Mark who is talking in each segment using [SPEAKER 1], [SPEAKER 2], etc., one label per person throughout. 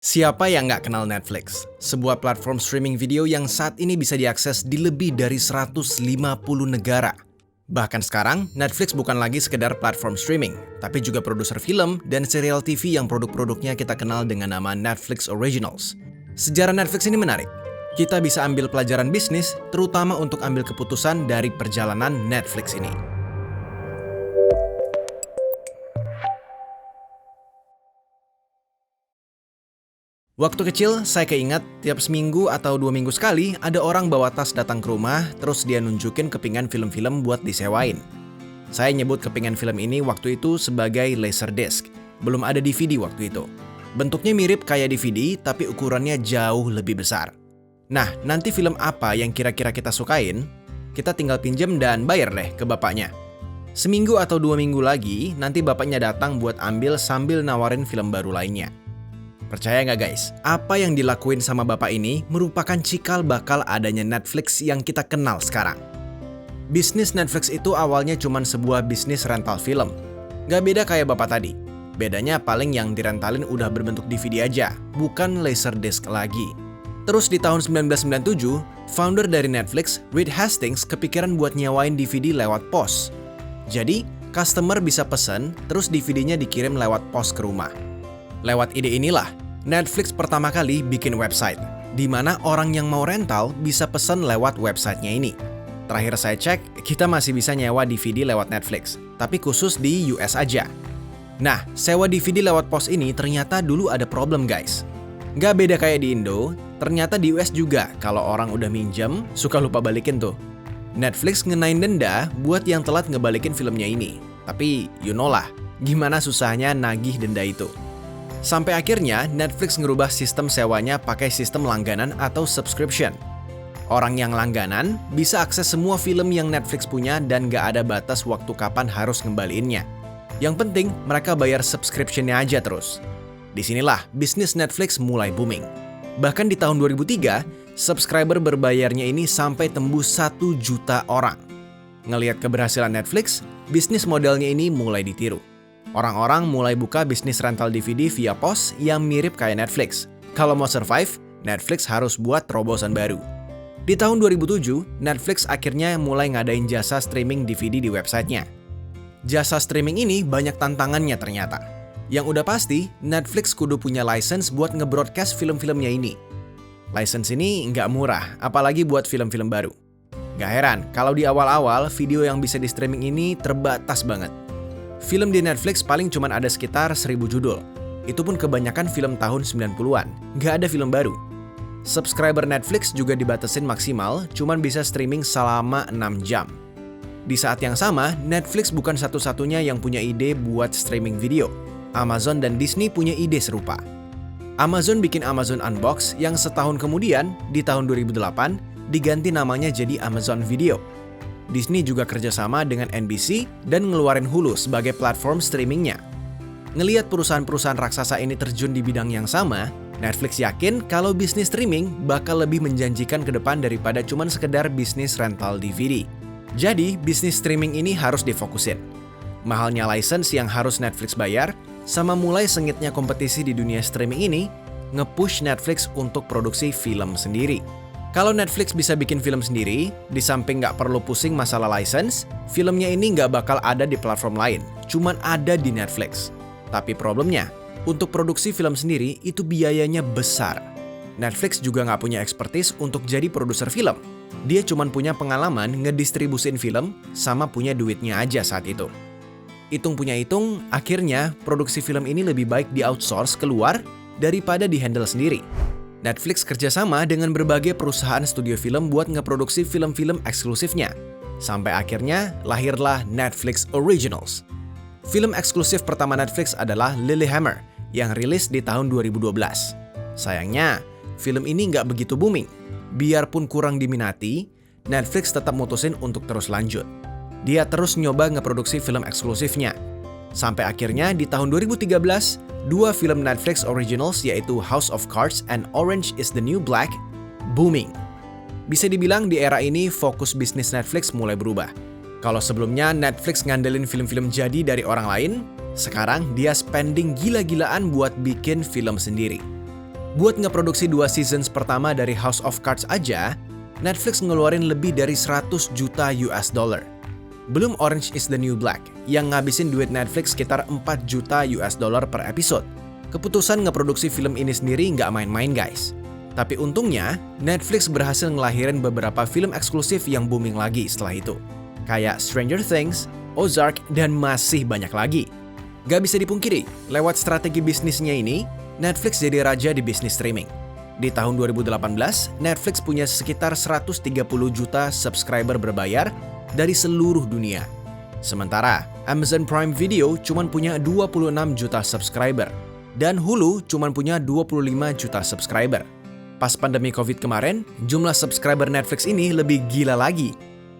[SPEAKER 1] Siapa yang nggak kenal Netflix? Sebuah platform streaming video yang saat ini bisa diakses di lebih dari 150 negara. Bahkan sekarang, Netflix bukan lagi sekedar platform streaming, tapi juga produser film dan serial TV yang produk-produknya kita kenal dengan nama Netflix Originals. Sejarah Netflix ini menarik. Kita bisa ambil pelajaran bisnis, terutama untuk ambil keputusan dari perjalanan Netflix ini. Waktu kecil, saya keingat tiap seminggu atau 2 minggu sekali ada orang bawa tas datang ke rumah, terus dia nunjukin kepingan film-film buat disewain. Saya nyebut kepingan film ini waktu itu sebagai Laserdisc. Belum ada DVD waktu itu. Bentuknya mirip kayak DVD, tapi ukurannya jauh lebih besar. Nah, nanti film apa yang kira-kira kita sukain, kita tinggal pinjem dan bayar deh ke bapaknya. Seminggu atau 2 minggu lagi, nanti bapaknya datang buat ambil sambil nawarin film baru lainnya. Percaya nggak guys, apa yang dilakuin sama bapak ini merupakan cikal bakal adanya Netflix yang kita kenal sekarang. Bisnis Netflix itu awalnya cuma sebuah bisnis rental film. Nggak beda kayak bapak tadi. Bedanya paling yang direntalin udah berbentuk DVD aja, bukan Laserdisc lagi. Terus di tahun 1997, founder dari Netflix, Reed Hastings, kepikiran buat nyewain DVD lewat pos. Jadi, customer bisa pesen, terus DVD-nya dikirim lewat pos ke rumah. Lewat ide inilah, Netflix pertama kali bikin website, di mana orang yang mau rental bisa pesan lewat websitenya ini. Terakhir saya cek, kita masih bisa nyewa DVD lewat Netflix, tapi khusus di US aja. Nah, sewa DVD lewat pos ini ternyata dulu ada problem guys. Nggak beda kayak di Indo, ternyata di US juga kalau orang udah minjem, suka lupa balikin tuh. Netflix ngenain denda buat yang telat ngebalikin filmnya ini. Tapi, you know lah, gimana susahnya nagih denda itu. Sampai akhirnya Netflix ngerubah sistem sewanya pakai sistem langganan atau subscription. Orang yang langganan bisa akses semua film yang Netflix punya dan gak ada batas waktu kapan harus ngembaliinnya. Yang penting mereka bayar subscription-nya aja terus. Disinilah bisnis Netflix mulai booming. Bahkan di tahun 2003, subscriber berbayarnya ini sampai tembus 1 juta orang. Ngelihat keberhasilan Netflix, bisnis modelnya ini mulai ditiru. Orang-orang mulai buka bisnis rental DVD via pos yang mirip kayak Netflix. Kalau mau survive, Netflix harus buat terobosan baru. Di tahun 2007, Netflix akhirnya mulai ngadain jasa streaming DVD di websitenya. Jasa streaming ini banyak tantangannya ternyata. Yang udah pasti, Netflix kudu punya license buat nge-broadcast film-filmnya ini. License ini nggak murah, apalagi buat film-film baru. Gak heran, kalau di awal-awal video yang bisa di streaming ini terbatas banget. Film di Netflix paling cuma ada sekitar 1000 judul. Itu pun kebanyakan film tahun 90-an, nggak ada film baru. Subscriber Netflix juga dibatasin maksimal, cuma bisa streaming selama 6 jam. Di saat yang sama, Netflix bukan satu-satunya yang punya ide buat streaming video. Amazon dan Disney punya ide serupa. Amazon bikin Amazon Unbox yang setahun kemudian, di tahun 2008, diganti namanya jadi Amazon Video. Disney juga kerjasama dengan NBC dan ngeluarin Hulu sebagai platform streamingnya. Ngelihat perusahaan-perusahaan raksasa ini terjun di bidang yang sama, Netflix yakin kalau bisnis streaming bakal lebih menjanjikan ke depan daripada cuman sekedar bisnis rental DVD. Jadi, bisnis streaming ini harus difokusin. Mahalnya license yang harus Netflix bayar, sama mulai sengitnya kompetisi di dunia streaming ini, nge-push Netflix untuk produksi film sendiri. Kalau Netflix bisa bikin film sendiri, di samping nggak perlu pusing masalah license, filmnya ini nggak bakal ada di platform lain, cuman ada di Netflix. Tapi problemnya, untuk produksi film sendiri itu biayanya besar. Netflix juga nggak punya expertise untuk jadi produser film. Dia cuman punya pengalaman ngedistribusin film sama punya duitnya aja saat itu. Hitung punya hitung, akhirnya produksi film ini lebih baik di-outsource keluar daripada di-handle sendiri. Netflix kerjasama dengan berbagai perusahaan studio film buat ngeproduksi film-film eksklusifnya. Sampai akhirnya lahirlah Netflix Originals. Film eksklusif pertama Netflix adalah Lilyhammer yang rilis di tahun 2012. Sayangnya, film ini nggak begitu booming. Biarpun kurang diminati, Netflix tetap mutusin untuk terus lanjut. Dia terus nyoba ngeproduksi film eksklusifnya. Sampai akhirnya di tahun 2013, 2 film Netflix Originals yaitu House of Cards and Orange is the New Black booming. Bisa dibilang di era ini fokus bisnis Netflix mulai berubah. Kalau sebelumnya Netflix ngandelin film-film jadi dari orang lain, sekarang dia spending gila-gilaan buat bikin film sendiri. Buat ngeproduksi 2 seasons pertama dari House of Cards aja, Netflix ngeluarin lebih dari 100 juta US dollar. Belum Orange is the New Black, yang ngabisin duit Netflix sekitar 4 juta US dollar per episode. Keputusan ngeproduksi film ini sendiri nggak main-main guys. Tapi untungnya, Netflix berhasil ngelahirin beberapa film eksklusif yang booming lagi setelah itu. Kayak Stranger Things, Ozark, dan masih banyak lagi. Gak bisa dipungkiri, lewat strategi bisnisnya ini, Netflix jadi raja di bisnis streaming. Di tahun 2018, Netflix punya sekitar 130 juta subscriber berbayar dari seluruh dunia. Sementara, Amazon Prime Video cuma punya 26 juta subscriber, dan Hulu cuma punya 25 juta subscriber. Pas pandemi COVID kemarin, jumlah subscriber Netflix ini lebih gila lagi.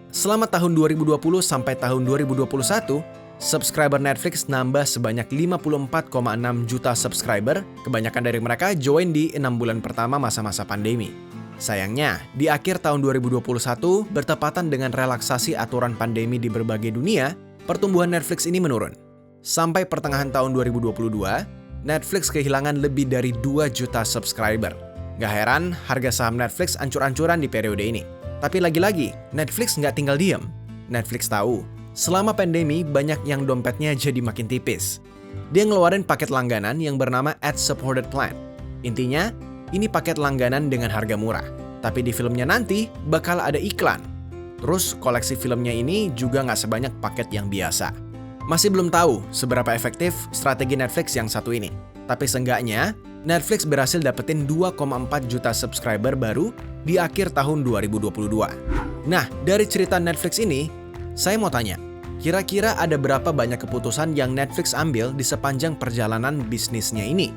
[SPEAKER 1] Selama tahun 2020 sampai tahun 2021, subscriber Netflix nambah sebanyak 54,6 juta subscriber, kebanyakan dari mereka join di 6 bulan pertama masa-masa pandemi. Sayangnya, di akhir tahun 2021, bertepatan dengan relaksasi aturan pandemi di berbagai dunia, pertumbuhan Netflix ini menurun. Sampai pertengahan tahun 2022, Netflix kehilangan lebih dari 2 juta subscriber. Gak heran, harga saham Netflix ancur-ancuran di periode ini. Tapi lagi-lagi, Netflix nggak tinggal diem. Netflix tahu, selama pandemi banyak yang dompetnya jadi makin tipis. Dia ngeluarin paket langganan yang bernama Ad-Supported Plan. Intinya, ini paket langganan dengan harga murah. Tapi di filmnya nanti bakal ada iklan. Terus koleksi filmnya ini juga nggak sebanyak paket yang biasa. Masih belum tahu seberapa efektif strategi Netflix yang satu ini. Tapi seenggaknya, Netflix berhasil dapetin 2,4 juta subscriber baru di akhir tahun 2022. Nah, dari cerita Netflix ini, saya mau tanya, kira-kira ada berapa banyak keputusan yang Netflix ambil di sepanjang perjalanan bisnisnya ini?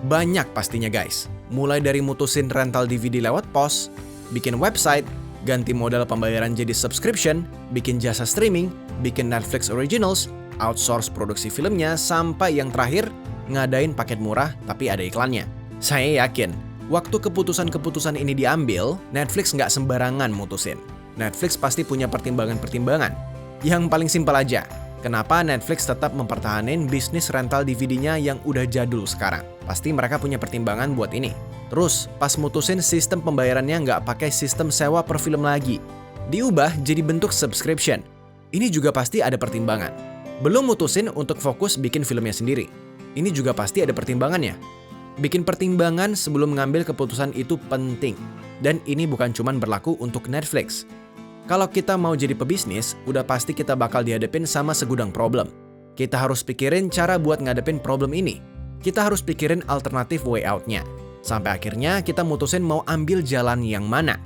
[SPEAKER 1] Banyak pastinya guys. Mulai dari mutusin rental DVD lewat pos, bikin website, ganti model pembayaran jadi subscription, bikin jasa streaming, bikin Netflix Originals, outsource produksi filmnya, sampai yang terakhir, ngadain paket murah tapi ada iklannya. Saya yakin, waktu keputusan-keputusan ini diambil, Netflix nggak sembarangan mutusin. Netflix pasti punya pertimbangan-pertimbangan. Yang paling simpel aja, kenapa Netflix tetap mempertahankan bisnis rental DVD-nya yang udah jadul sekarang? Pasti mereka punya pertimbangan buat ini. Terus, pas mutusin sistem pembayarannya nggak pakai sistem sewa per film lagi. Diubah jadi bentuk subscription. Ini juga pasti ada pertimbangan. Belum mutusin untuk fokus bikin filmnya sendiri. Ini juga pasti ada pertimbangannya. Bikin pertimbangan sebelum mengambil keputusan itu penting. Dan ini bukan cuma berlaku untuk Netflix. Kalau kita mau jadi pebisnis, udah pasti kita bakal dihadapin sama segudang problem. Kita harus pikirin cara buat ngadepin problem ini. Kita harus pikirin alternatif way out-nya. Sampai akhirnya kita mutusin mau ambil jalan yang mana.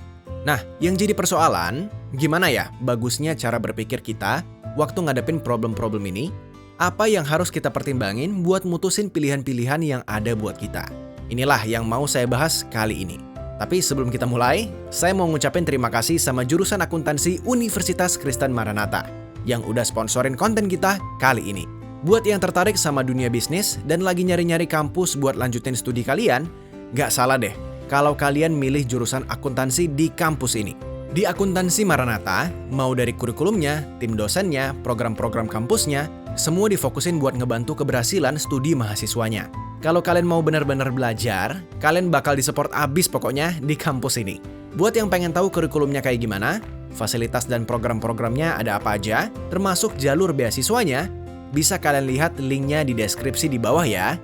[SPEAKER 1] Nah, yang jadi persoalan, gimana ya bagusnya cara berpikir kita waktu ngadepin problem-problem ini? Apa yang harus kita pertimbangin buat mutusin pilihan-pilihan yang ada buat kita? Inilah yang mau saya bahas kali ini. Tapi sebelum kita mulai, saya mau ngucapin terima kasih sama jurusan akuntansi Universitas Kristen Maranatha yang udah sponsorin konten kita kali ini. Buat yang tertarik sama dunia bisnis dan lagi nyari-nyari kampus buat lanjutin studi kalian, gak salah deh kalau kalian milih jurusan akuntansi di kampus ini. Di Akuntansi Maranatha, mau dari kurikulumnya, tim dosennya, program-program kampusnya, semua difokusin buat ngebantu keberhasilan studi mahasiswanya. Kalau kalian mau benar-benar belajar, kalian bakal disupport abis pokoknya di kampus ini. Buat yang pengen tahu kurikulumnya kayak gimana, fasilitas dan program-programnya ada apa aja, termasuk jalur beasiswanya, bisa kalian lihat linknya di deskripsi di bawah ya.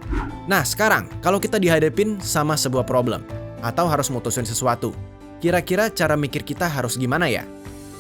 [SPEAKER 1] Nah sekarang, kalau kita dihadapin sama sebuah problem, atau harus mutusin sesuatu, kira-kira cara mikir kita harus gimana ya?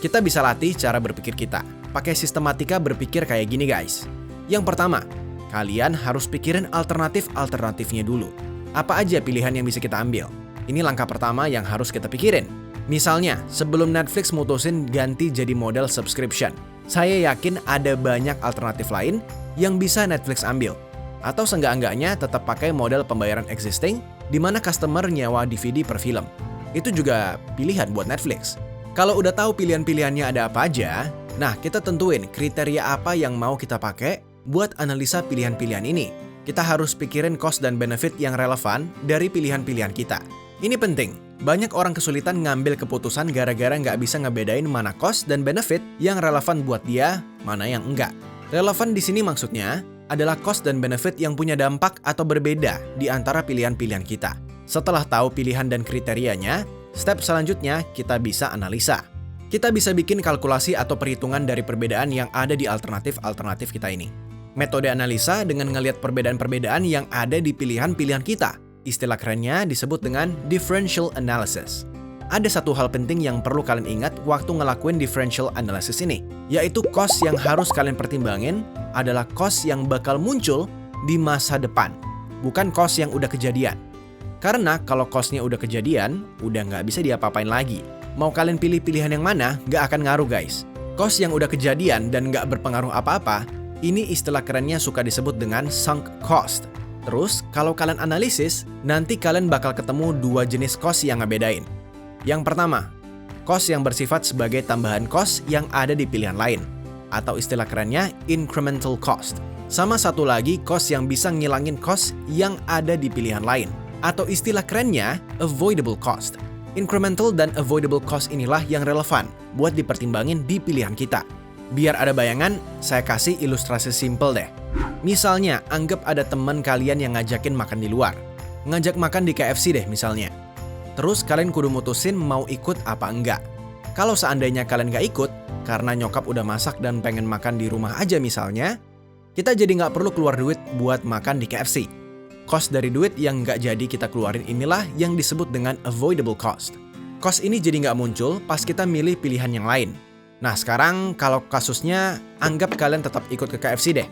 [SPEAKER 1] Kita bisa latih cara berpikir kita. Pakai sistematika berpikir kayak gini guys. Yang pertama, kalian harus pikirin alternatif-alternatifnya dulu. Apa aja pilihan yang bisa kita ambil? Ini langkah pertama yang harus kita pikirin. Misalnya, sebelum Netflix mutusin ganti jadi model subscription, saya yakin ada banyak alternatif lain yang bisa Netflix ambil. Atau seenggak-enggaknya tetap pakai model pembayaran existing, di mana customer nyewa DVD per film. Itu juga pilihan buat Netflix. Kalau udah tahu pilihan-pilihannya ada apa aja, nah kita tentuin kriteria apa yang mau kita pakai buat analisa pilihan-pilihan ini. Kita harus pikirin cost dan benefit yang relevan dari pilihan-pilihan kita. Ini penting, banyak orang kesulitan ngambil keputusan gara-gara nggak bisa ngebedain mana cost dan benefit yang relevan buat dia, mana yang enggak. Relevan di sini maksudnya adalah cost dan benefit yang punya dampak atau berbeda di antara pilihan-pilihan kita. Setelah tahu pilihan dan kriterianya, step selanjutnya kita bisa analisa. Kita bisa bikin kalkulasi atau perhitungan dari perbedaan yang ada di alternatif-alternatif kita ini. Metode analisa dengan ngelihat perbedaan-perbedaan yang ada di pilihan-pilihan kita. Istilah kerennya disebut dengan differential analysis. Ada satu hal penting yang perlu kalian ingat waktu ngelakuin differential analysis ini, yaitu cost yang harus kalian pertimbangin adalah cost yang bakal muncul di masa depan, bukan cost yang udah kejadian. Karena kalau costnya udah kejadian, udah nggak bisa diapa-apain lagi. Mau kalian pilih pilihan yang mana, nggak akan ngaruh guys. Cost yang udah kejadian dan nggak berpengaruh apa-apa, ini istilah kerennya suka disebut dengan sunk cost. Terus, kalau kalian analisis, nanti kalian bakal ketemu dua jenis cost yang ngebedain. Yang pertama, cost yang bersifat sebagai tambahan cost yang ada di pilihan lain, atau istilah kerennya incremental cost. Sama satu lagi cost yang bisa ngilangin cost yang ada di pilihan lain, atau istilah kerennya avoidable cost. Incremental dan avoidable cost inilah yang relevan buat dipertimbangin di pilihan kita. Biar ada bayangan, saya kasih ilustrasi simple deh. Misalnya, anggap ada teman kalian yang ngajakin makan di luar. Ngajak makan di KFC deh misalnya. Terus kalian kudu mutusin mau ikut apa enggak. Kalau seandainya kalian nggak ikut, karena nyokap udah masak dan pengen makan di rumah aja misalnya, kita jadi nggak perlu keluar duit buat makan di KFC. Cost dari duit yang nggak jadi kita keluarin inilah yang disebut dengan avoidable cost. Cost ini jadi nggak muncul pas kita milih pilihan yang lain. Nah sekarang kalau kasusnya, anggap kalian tetap ikut ke KFC deh.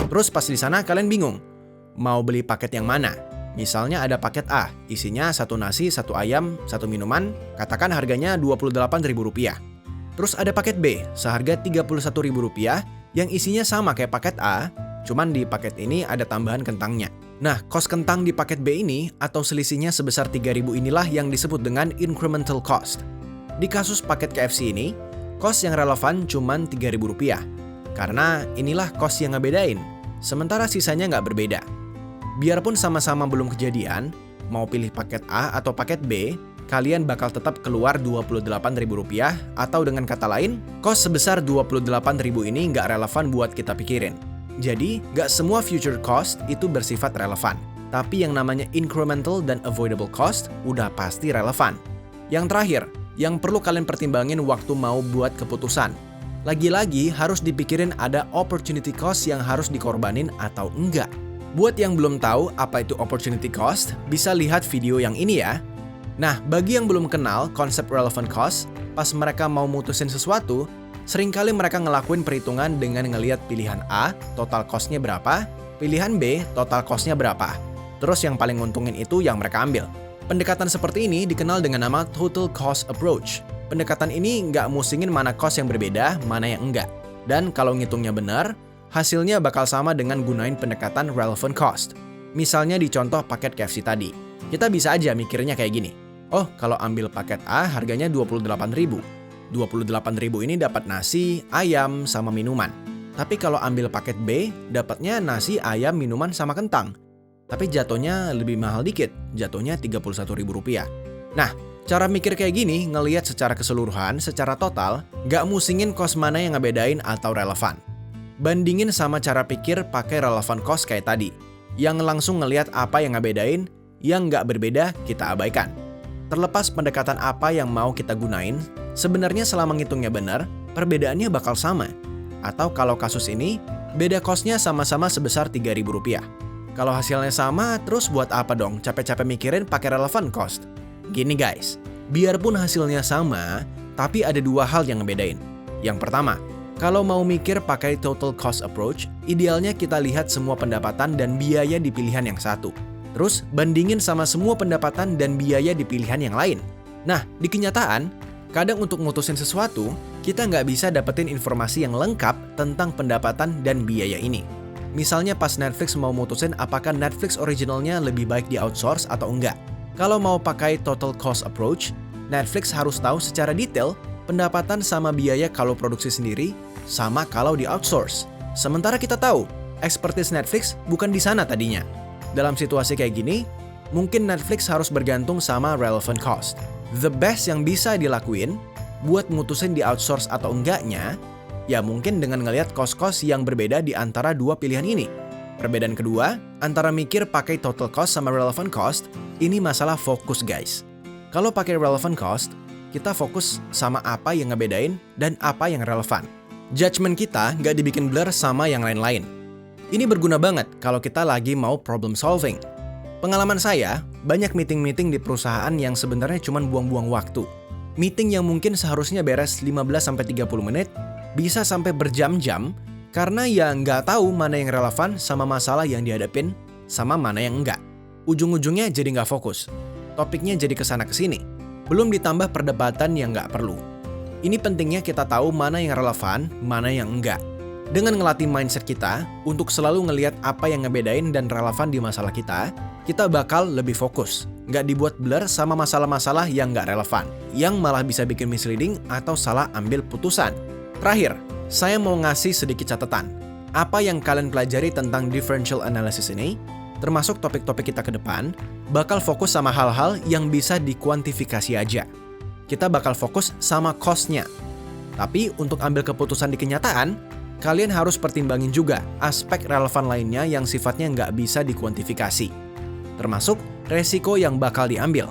[SPEAKER 1] Terus pas di sana kalian bingung, mau beli paket yang mana? Misalnya ada paket A, isinya satu nasi, satu ayam, satu minuman, katakan harganya Rp28.000. Terus ada paket B, seharga Rp31.000, yang isinya sama kayak paket A, cuman di paket ini ada tambahan kentangnya. Nah, kos kentang di paket B ini atau selisihnya sebesar 3.000 inilah yang disebut dengan incremental cost. Di kasus paket KFC ini, kos yang relevan cuman Rp3.000. Karena inilah kos yang ngebedain, sementara sisanya nggak berbeda. Biarpun sama-sama belum kejadian, mau pilih paket A atau paket B, kalian bakal tetap keluar Rp28.000 atau dengan kata lain, kos sebesar Rp28.000 ini nggak relevan buat kita pikirin. Jadi, nggak semua future cost itu bersifat relevan. Tapi yang namanya incremental dan avoidable cost udah pasti relevan. Yang terakhir, yang perlu kalian pertimbangin waktu mau buat keputusan. Lagi-lagi harus dipikirin ada opportunity cost yang harus dikorbanin atau enggak. Buat yang belum tahu apa itu opportunity cost, bisa lihat video yang ini ya. Nah, bagi yang belum kenal konsep relevant cost, pas mereka mau mutusin sesuatu, seringkali mereka ngelakuin perhitungan dengan ngelihat pilihan A, total cost-nya berapa, pilihan B, total cost-nya berapa. Terus yang paling nguntungin itu yang mereka ambil. Pendekatan seperti ini dikenal dengan nama total cost approach. Pendekatan ini nggak musingin mana cost yang berbeda, mana yang enggak. Dan kalau ngitungnya benar, hasilnya bakal sama dengan gunain pendekatan relevant cost. Misalnya di contoh paket KFC tadi. Kita bisa aja mikirnya kayak gini. Oh, kalau ambil paket A harganya Rp28.000. Rp28.000 ini dapat nasi, ayam, sama minuman. Tapi kalau ambil paket B, dapatnya nasi, ayam, minuman, sama kentang. Tapi jatuhnya lebih mahal dikit, jatuhnya Rp31.000. Nah, cara mikir kayak gini ngelihat secara keseluruhan, secara total, nggak musingin cost mana yang ngebedain atau relevan. Bandingin sama cara pikir pakai relevant cost kayak tadi, yang langsung ngelihat apa yang ngebedain, yang nggak berbeda kita abaikan. Terlepas pendekatan apa yang mau kita gunain, sebenarnya selama ngitungnya benar, perbedaannya bakal sama. Atau kalau kasus ini, beda cost-nya sama-sama sebesar Rp3.000. Kalau hasilnya sama, terus buat apa dong capek-capek mikirin pakai relevant cost? Gini guys, biarpun hasilnya sama, tapi ada dua hal yang ngebedain. Yang pertama, kalau mau mikir pakai total cost approach, idealnya kita lihat semua pendapatan dan biaya di pilihan yang satu. Terus bandingin sama semua pendapatan dan biaya di pilihan yang lain. Nah, di kenyataan, kadang untuk mutusin sesuatu, kita nggak bisa dapetin informasi yang lengkap tentang pendapatan dan biaya ini. Misalnya pas Netflix mau mutusin apakah Netflix originalnya lebih baik di outsource atau enggak. Kalau mau pakai total cost approach, Netflix harus tahu secara detail pendapatan sama biaya kalau produksi sendiri, sama kalau di outsource. Sementara kita tahu, expertise Netflix bukan di sana tadinya. Dalam situasi kayak gini, mungkin Netflix harus bergantung sama relevant cost. The best yang bisa dilakuin buat mutusin di outsource atau enggaknya, ya mungkin dengan ngelihat cost-cost yang berbeda di antara dua pilihan ini. Perbedaan kedua, antara mikir pakai total cost sama relevant cost, Ini masalah fokus guys. Kalau pakai relevant cost, kita fokus sama apa yang ngebedain dan apa yang relevan. Judgment kita nggak dibikin blur sama yang lain-lain. Ini berguna banget kalau kita lagi mau problem solving. Pengalaman saya, banyak meeting-meeting di perusahaan yang sebenarnya cuma buang-buang waktu. Meeting yang mungkin seharusnya beres 15-30 menit, bisa sampai berjam-jam, karena ya nggak tahu mana yang relevan sama masalah yang dihadapin, sama mana yang enggak. Ujung-ujungnya jadi nggak fokus. Topiknya jadi kesana-kesini. Belum ditambah perdebatan yang nggak perlu. Ini pentingnya kita tahu mana yang relevan, mana yang enggak. Dengan ngelatih mindset kita untuk selalu ngelihat apa yang ngebedain dan relevan di masalah kita bakal lebih fokus. Nggak dibuat blur sama masalah-masalah yang nggak relevan, yang malah bisa bikin misleading atau salah ambil putusan. Terakhir, saya mau ngasih sedikit catatan. Apa yang kalian pelajari tentang differential analysis ini, termasuk topik-topik kita ke depan, bakal fokus sama hal-hal yang bisa dikuantifikasi aja. Kita bakal fokus sama cost-nya. Tapi untuk ambil keputusan di kenyataan, kalian harus pertimbangin juga aspek relevan lainnya yang sifatnya nggak bisa dikuantifikasi. Termasuk resiko yang bakal diambil.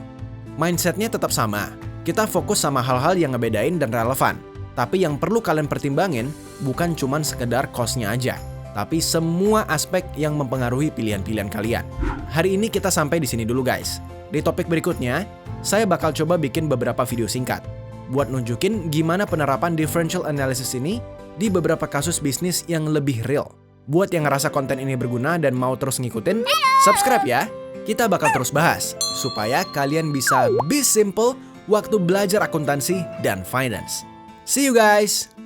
[SPEAKER 1] Mindsetnya tetap sama. Kita fokus sama hal-hal yang ngebedain dan relevan. Tapi yang perlu kalian pertimbangin bukan cuman sekedar cost-nya aja, tapi semua aspek yang mempengaruhi pilihan-pilihan kalian. Hari ini kita sampai di sini dulu guys. Di topik berikutnya, saya bakal coba bikin beberapa video singkat buat nunjukin gimana penerapan differential analysis ini di beberapa kasus bisnis yang lebih real. Buat yang ngerasa konten ini berguna dan mau terus ngikutin, subscribe ya. Kita bakal terus bahas supaya kalian bisa be simple waktu belajar akuntansi dan finance. See you guys!